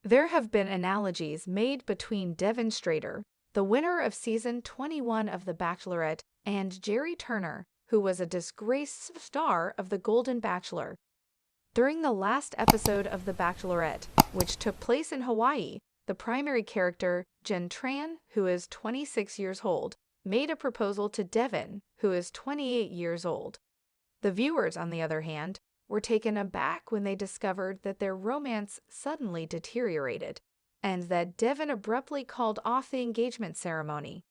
There have been analogies made between Devin Strader, the winner of season 21 of The Bachelorette, and Gerry Turner, who was a disgraced star of The Golden Bachelor. During the last episode of The Bachelorette, which took place in Hawaii, the primary character, Jen Tran, who is 26 years old, made a proposal to Devin, who is 28 years old. The viewers, on the other hand, were taken aback when they discovered that their romance suddenly deteriorated, and that Devin abruptly called off the engagement ceremony.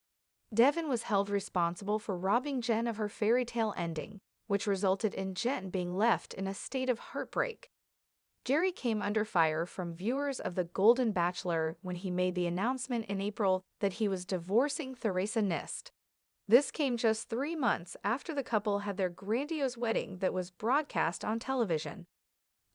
Devin was held responsible for robbing Jen of her fairy tale ending, which resulted in Jen being left in a state of heartbreak. Gerry came under fire from viewers of The Golden Bachelor when he made the announcement in April that he was divorcing Theresa Nist. This came just 3 months after the couple had their grandiose wedding that was broadcast on television.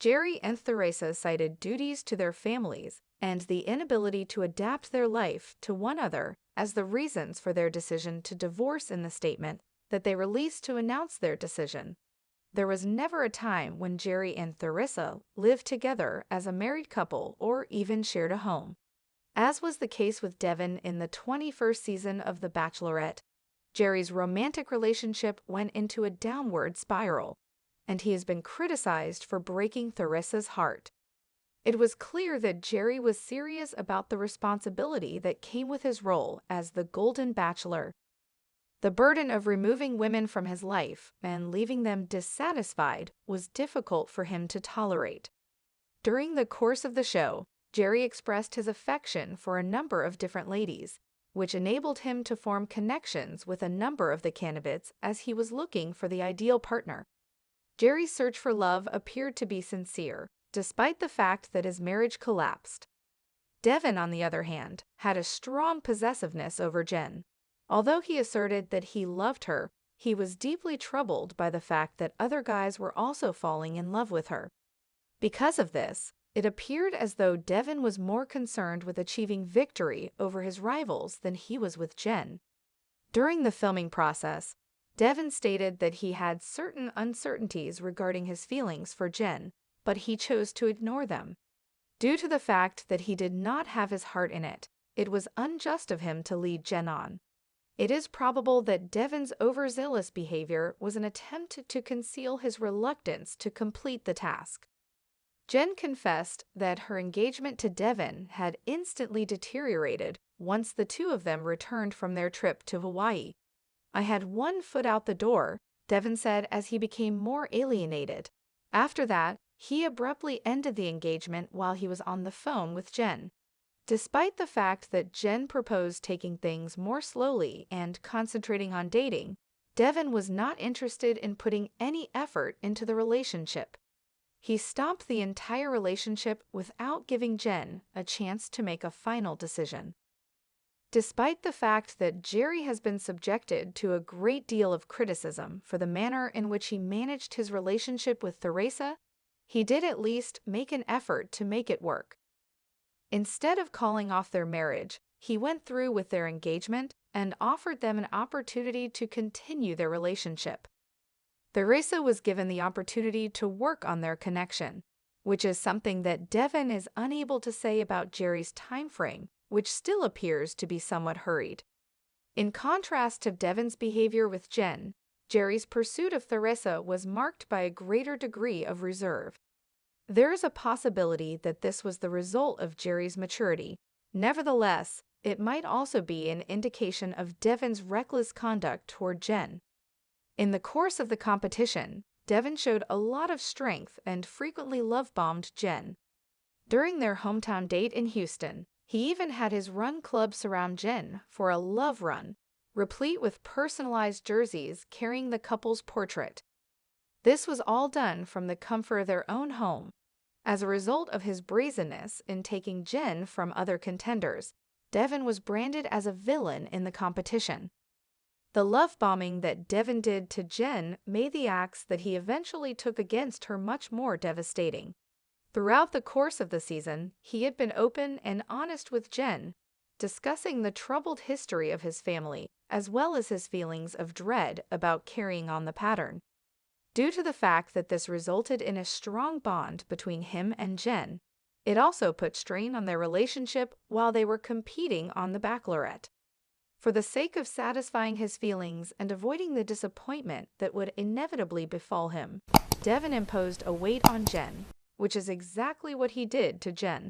Gerry and Theresa cited duties to their families and the inability to adapt their life to one another as the reasons for their decision to divorce in the statement that they released to announce their decision. There was never a time when Gerry and Theresa lived together as a married couple or even shared a home. As was the case with Devin in the 21st season of The Bachelorette, Gerry's romantic relationship went into a downward spiral, and he has been criticized for breaking Theresa's heart. It was clear that Gerry was serious about the responsibility that came with his role as the Golden Bachelor. The burden of removing women from his life and leaving them dissatisfied was difficult for him to tolerate. During the course of the show, Gerry expressed his affection for a number of different ladies, which enabled him to form connections with a number of the candidates as he was looking for the ideal partner. Gerry's search for love appeared to be sincere, despite the fact that his marriage collapsed. Devin, on the other hand, had a strong possessiveness over Jen. Although he asserted that he loved her, he was deeply troubled by the fact that other guys were also falling in love with her. Because of this, it appeared as though Devin was more concerned with achieving victory over his rivals than he was with Jen. During the filming process, Devin stated that he had certain uncertainties regarding his feelings for Jen, but he chose to ignore them. Due to the fact that he did not have his heart in it, it was unjust of him to lead Jen on. It is probable that Devin's overzealous behavior was an attempt to conceal his reluctance to complete the task. Jen confessed that her engagement to Devin had instantly deteriorated once the two of them returned from their trip to Hawaii. "I had one foot out the door," Devin said as he became more alienated. After that, he abruptly ended the engagement while he was on the phone with Jen. Despite the fact that Jen proposed taking things more slowly and concentrating on dating, Devin was not interested in putting any effort into the relationship. He stopped the entire relationship without giving Jen a chance to make a final decision. Despite the fact that Gerry has been subjected to a great deal of criticism for the manner in which he managed his relationship with Theresa, he did at least make an effort to make it work. Instead of calling off their marriage, he went through with their engagement and offered them an opportunity to continue their relationship. Theresa was given the opportunity to work on their connection, which is something that Devin is unable to say about Gerry's time frame, which still appears to be somewhat hurried. In contrast to Devin's behavior with Jen, Gerry's pursuit of Theresa was marked by a greater degree of reserve. There is a possibility that this was the result of Gerry's maturity. Nevertheless, it might also be an indication of Devin's reckless conduct toward Jen. In the course of the competition, Devin showed a lot of strength and frequently love-bombed Jen. During their hometown date in Houston, he even had his run club surround Jen for a love run, replete with personalized jerseys carrying the couple's portrait. This was all done from the comfort of their own home. As a result of his brazenness in taking Jen from other contenders, Devin was branded as a villain in the competition. The love bombing that Devin did to Jen made the acts that he eventually took against her much more devastating. Throughout the course of the season, he had been open and honest with Jen, discussing the troubled history of his family, as well as his feelings of dread about carrying on the pattern. Due to the fact that this resulted in a strong bond between him and Jen, It also put strain on their relationship while they were competing on The Bachelorette. For the sake of satisfying his feelings and avoiding the disappointment that would inevitably befall him, Devin imposed a weight on Jen, which is exactly what he did to Jen.